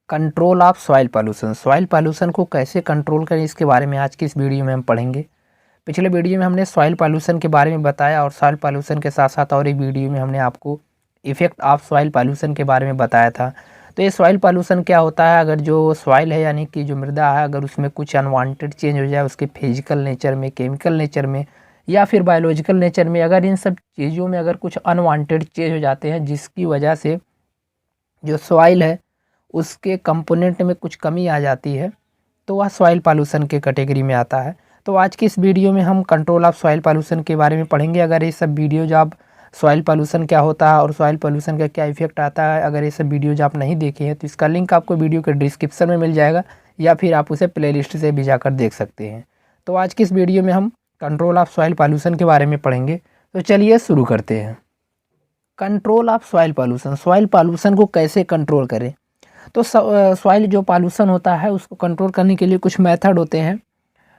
Control of soil pollution. Soil pollution को कैसे control करें, इसके बारे में आज की इस वीडियो में हम पढ़ेंगे। पिछले वीडियो में हमने सॉइल पॉल्यूशन के बारे में बताया और सॉइल पॉल्यूशन के साथ साथ और एक वीडियो में हमने आपको इफ़ेक्ट ऑफ सॉइल पॉल्यूशन के बारे में बताया था। तो ये सॉइल पॉल्यूशन क्या होता है, अगर जो सॉइल है यानी कि जो मृदा है, अगर उसमें कुछ अनवांटेड चेंज हो जाए उसके फिजिकल नेचर में, केमिकल नेचर में या फिर बायोलॉजिकल नेचर में, अगर इन सब चीज़ों में अगर कुछ अनवांटेड चेंज हो जाते हैं जिसकी वजह से जो सॉइल है उसके कंपोनेंट में कुछ कमी आ जाती है, तो वह सॉइल पॉल्यूशन के कैटेगरी में आता है। तो आज की इस वीडियो में हम कंट्रोल ऑफ सॉइल पॉल्यूशन के बारे में पढ़ेंगे। अगर ये सब वीडियोज आप सॉइल पॉल्यूशन क्या होता है और सॉइल पॉल्यूशन का क्या इफेक्ट आता है, अगर ये सब वीडियोज आप नहीं देखे हैं तो इसका लिंक आपको वीडियो के डिस्क्रिप्शन में मिल जाएगा या फिर आप उसे प्लेलिस्ट से भी जाकर देख सकते हैं। तो आज की इस वीडियो में हम कंट्रोल ऑफ सॉइल पॉल्यूशन के बारे में पढ़ेंगे। तो चलिए शुरू करते हैं। Control of soil pollution, soil pollution को कैसे कंट्रोल करें। तो सॉइल जो पॉल्यूशन होता है उसको कंट्रोल करने के लिए कुछ मेथड होते हैं।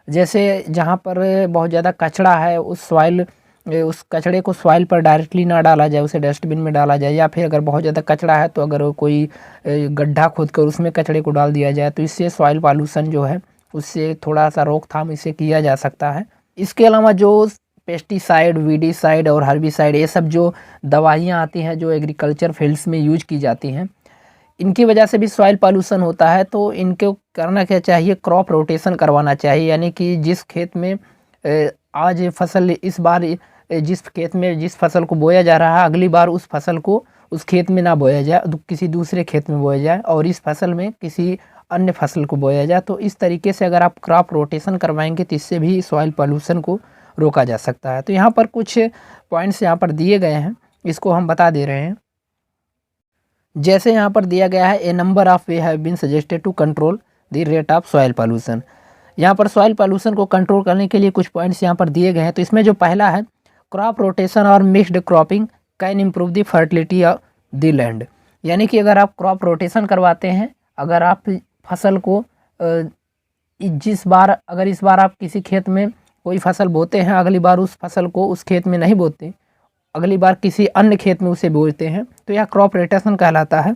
जैसे जहाँ पर बहुत ज़्यादा कचरा है उस कचरे को सॉइल पर डायरेक्टली ना डाला जाए, उसे डस्टबिन में डाला जाए, या फिर अगर बहुत ज़्यादा कचरा है तो अगर कोई गड्ढा खोद कर उसमें कचरे को डाल दिया जाए, तो इससे सॉइल पॉल्यूशन जो है उससे थोड़ा सा रोकथाम इससे किया जा सकता है। इसके अलावा जो पेस्टिसाइड, वीडीसाइड और हर्बिसाइड, ये सब जो दवाइयाँ आती हैं जो एग्रीकल्चर फील्ड्स में यूज की जाती हैं, इनकी वजह से भी सॉइल पॉल्यूशन होता है। तो इनको करना क्या चाहिए, क्रॉप रोटेशन करवाना चाहिए। यानी कि जिस खेत में आज फसल, इस बार जिस खेत में जिस फसल को बोया जा रहा है, अगली बार उस फसल को उस खेत में ना बोया जाए, किसी दूसरे खेत में बोया जाए, और इस फसल में किसी अन्य फसल को बोया जाए। तो इस तरीके से अगर आप क्रॉप रोटेशन करवाएंगे तो इससे भी सॉइल पॉल्यूशन को रोका जा सकता है। तो यहाँ पर कुछ पॉइंट्स यहाँ पर दिए गए हैं, इसको हम बता दे रहे हैं। जैसे यहाँ पर दिया गया है, a number of way have been suggested to control the rate of soil pollution. यहाँ पर सॉइल पॉल्यूशन को कंट्रोल करने के लिए कुछ पॉइंट्स यहाँ पर दिए गए हैं। तो इसमें जो पहला है, क्रॉप रोटेशन और mixed cropping can improve the fertility of the land. यानी कि अगर आप क्रॉप रोटेशन करवाते हैं, अगर आप फसल को इस बार आप किसी खेत में कोई फसल बोते हैं, अगली बार उस फसल को उस खेत में नहीं बोते, अगली बार किसी अन्य खेत में उसे बोते हैं, तो यह क्रॉप रोटेशन कहलाता है।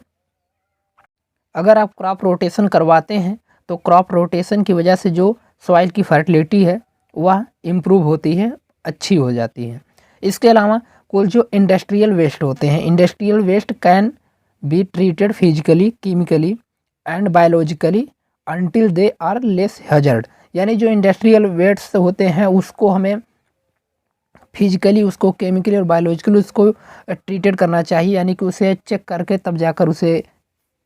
अगर आप क्रॉप रोटेशन करवाते हैं तो क्रॉप रोटेशन की वजह से जो सॉइल की फर्टिलिटी है वह इम्प्रूव होती है, अच्छी हो जाती है। इसके अलावा कुछ जो इंडस्ट्रियल वेस्ट होते हैं, industrial waste can be treated physically, chemically and biologically until they are less hazard. यानी जो इंडस्ट्रियल वेस्ट होते हैं उसको हमें फिजिकली, उसको केमिकली और बायोलॉजिकली उसको ट्रीटेड करना चाहिए, यानी कि उसे चेक करके तब जाकर उसे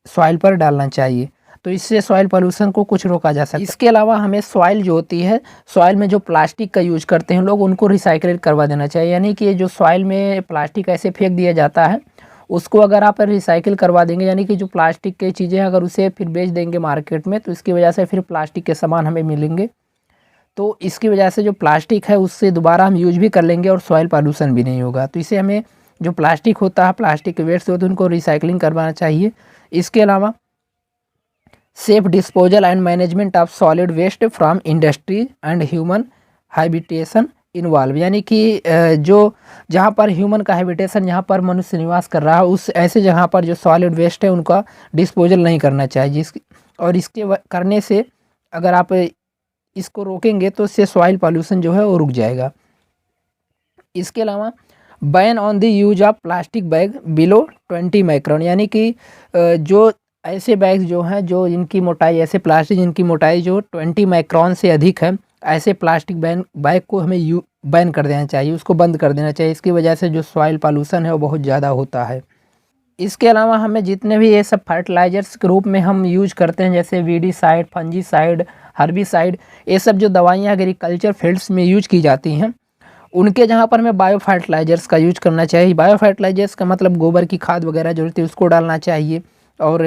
सॉइल पर डालना चाहिए। तो इससे सॉइल पॉल्यूशन को कुछ रोका जा सकता है। इसके अलावा हमें सॉइल जो होती है, सॉइल में जो प्लास्टिक का यूज करते हैं लोग, उनको रिसाइकिल करवा देना चाहिए। यानी कि जो सॉइल में प्लास्टिक ऐसे फेंक दिया जाता है उसको अगर आप रिसाइकिल करवा देंगे, यानी कि जो प्लास्टिक की चीज़ें अगर उसे फिर बेच देंगे मार्केट में, तो इसकी वजह से फिर प्लास्टिक के सामान हमें मिलेंगे। तो इसकी वजह से जो प्लास्टिक है उससे दोबारा हम यूज भी कर लेंगे और सॉइल पॉल्यूशन भी नहीं होगा। तो इसे हमें जो प्लास्टिक होता है, प्लास्टिक के वेस्ट होते हैं, उनको रिसाइकलिंग करवाना चाहिए। इसके अलावा safe disposal and management of solid waste from industry and human habitation involve. यानी कि जो जहाँ पर ह्यूमन का हैबिटेशन, जहाँ पर मनुष्य निवास कर रहा है, उस ऐसे जगह पर जो सॉलिड वेस्ट है उनका डिस्पोजल नहीं करना चाहिए। और इसके करने से अगर आप इसको रोकेंगे तो इससे सॉइल पॉल्यूशन जो है वो रुक जाएगा। इसके अलावा ban on the use of plastic bag below 20 micron. यानी कि जो ऐसे बैग जो हैं जो इनकी मोटाई, ऐसे प्लास्टिक जिनकी मोटाई जो 20 माइक्रोन से अधिक है, ऐसे प्लास्टिक बैग को हमें बैन कर देना चाहिए, उसको बंद कर देना चाहिए। इसकी वजह से जो सॉइल पॉल्यूशन है वो बहुत ज़्यादा होता है। इसके अलावा हमें जितने भी ये सब फर्टिलाइजर्स के रूप में हम यूज करते हैं, जैसे वीडीसाइड, फंजीसाइड, हर्बिसाइड, ये सब जो दवाइयाँ एग्रीकल्चर फील्ड्स में यूज की जाती हैं, उनके जहाँ पर हमें बायो फर्टिलाइजर्स का यूज करना चाहिए। बायो फर्टिलाइजर्स का मतलब गोबर की खाद वगैरह जो होती है उसको डालना चाहिए। और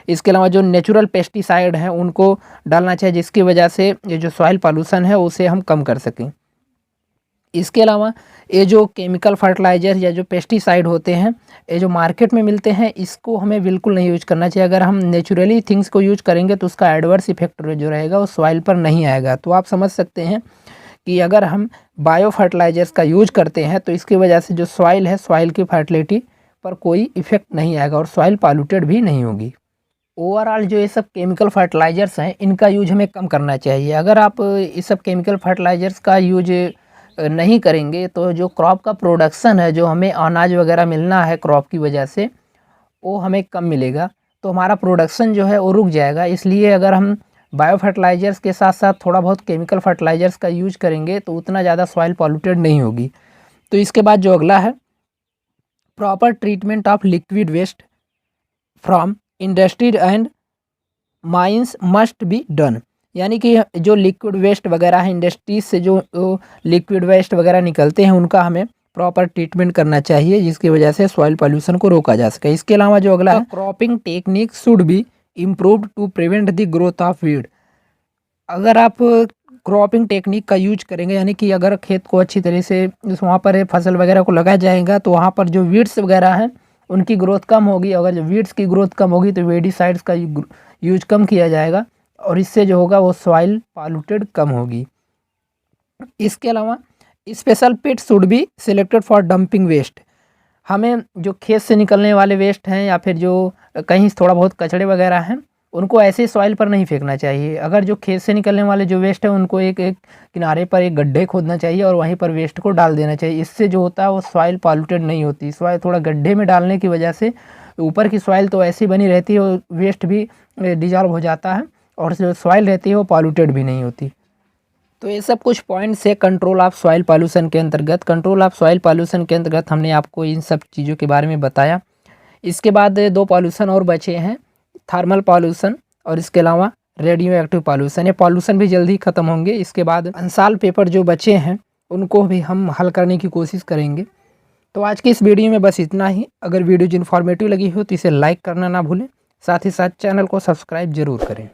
इसके अलावा जो नेचुरल पेस्टिसाइड हैं उनको डालना चाहिए, जिसकी वजह से ये जो सॉइल पॉल्यूशन है उसे हम कम कर सकें। इसके अलावा ये जो केमिकल फर्टिलाइजर या जो पेस्टिसाइड होते हैं, ये जो मार्केट में मिलते हैं, इसको हमें बिल्कुल नहीं यूज करना चाहिए। अगर हम नेचुरली थिंग्स को यूज करेंगे तो उसका एडवर्स इफेक्ट जो रहेगा वो सॉइल पर नहीं आएगा। तो आप समझ सकते हैं कि अगर हम बायो फर्टिलाइजर्स का यूज करते हैं तो इसकी वजह से जो सॉइल है, सॉइल की फर्टिलिटी पर कोई इफेक्ट नहीं आएगा और सॉइल पॉल्यूटेड भी नहीं होगी। ओवरऑल जो ये सब केमिकल फर्टिलाइज़र्स हैं इनका यूज हमें कम करना चाहिए। अगर आप इस सब केमिकल फर्टिलाइज़र्स का यूज नहीं करेंगे तो जो क्रॉप का प्रोडक्शन है, जो हमें अनाज वगैरह मिलना है क्रॉप की वजह से, वो हमें कम मिलेगा, तो हमारा प्रोडक्शन जो है वो रुक जाएगा। इसलिए अगर हम बायो फर्टिलाइज़र्स के साथ साथ थोड़ा बहुत केमिकल फर्टिलाइज़र्स का यूज करेंगे तो उतना ज़्यादा सॉइल पॉल्यूटेड नहीं होगी। तो इसके बाद जो अगला है, proper treatment of liquid waste from industry and mines must be done. यानी कि जो लिक्विड वेस्ट वगैरह है, इंडस्ट्रीज से जो लिक्विड वेस्ट वगैरह निकलते हैं उनका हमें प्रॉपर ट्रीटमेंट करना चाहिए, जिसकी वजह से सॉइल पॉल्यूशन को रोका जा सके। इसके अलावा जो अगला है, cropping technique should be improved to prevent the growth of weed. अगर आप क्रॉपिंग टेक्निक का यूज करेंगे, यानी कि अगर खेत को अच्छी तरह से वहाँ पर फसल वगैरह को लगाया जाएगा तो वहाँ पर जो वीड्स वगैरह हैं उनकी ग्रोथ कम होगी। अगर जो वीड्स की ग्रोथ कम होगी तो वेडिसाइड्स का यूज कम किया जाएगा और इससे जो होगा वो सॉइल पॉल्यूटेड कम होगी। इसके अलावा special pit should be selected for dumping waste. हमें जो खेत से निकलने वाले वेस्ट हैं या फिर जो कहीं थोड़ा बहुत कचड़े वगैरह हैं उनको ऐसे सॉइल पर नहीं फेंकना चाहिए। अगर जो खेत से निकलने वाले जो वेस्ट है उनको एक किनारे पर एक गड्ढे खोदना चाहिए और वहीं पर वेस्ट को डाल देना चाहिए। इससे जो होता है वो सॉइल पॉल्यूटेड नहीं होती। सॉइल थोड़ा गड्ढे में डालने की वजह से ऊपर की सॉइल तो ऐसी बनी रहती है और वेस्ट भी डिजॉल्व हो जाता है और जो सॉइल रहती है वो पॉल्यूटेड भी नहीं होती। तो ये सब कुछ पॉइंट्स है कंट्रोल ऑफ सॉइल पॉल्यूशन के अंतर्गत। कंट्रोल ऑफ सॉइल पॉल्यूशन के अंतर्गत हमने आपको इन सब चीज़ों के बारे में बताया। इसके बाद 2 पॉल्यूशन और बचे हैं, थर्मल पॉल्यूशन और इसके अलावा रेडियो एक्टिव पॉल्यूशन। ये पॉल्यूशन भी जल्दी ख़त्म होंगे। इसके बाद अनसॉल्व पेपर जो बचे हैं उनको भी हम हल करने की कोशिश करेंगे। तो आज की इस वीडियो में बस इतना ही। अगर वीडियो इन्फॉर्मेटिव लगी हो तो इसे लाइक करना ना भूलें, साथ ही साथ चैनल को सब्सक्राइब ज़रूर करें।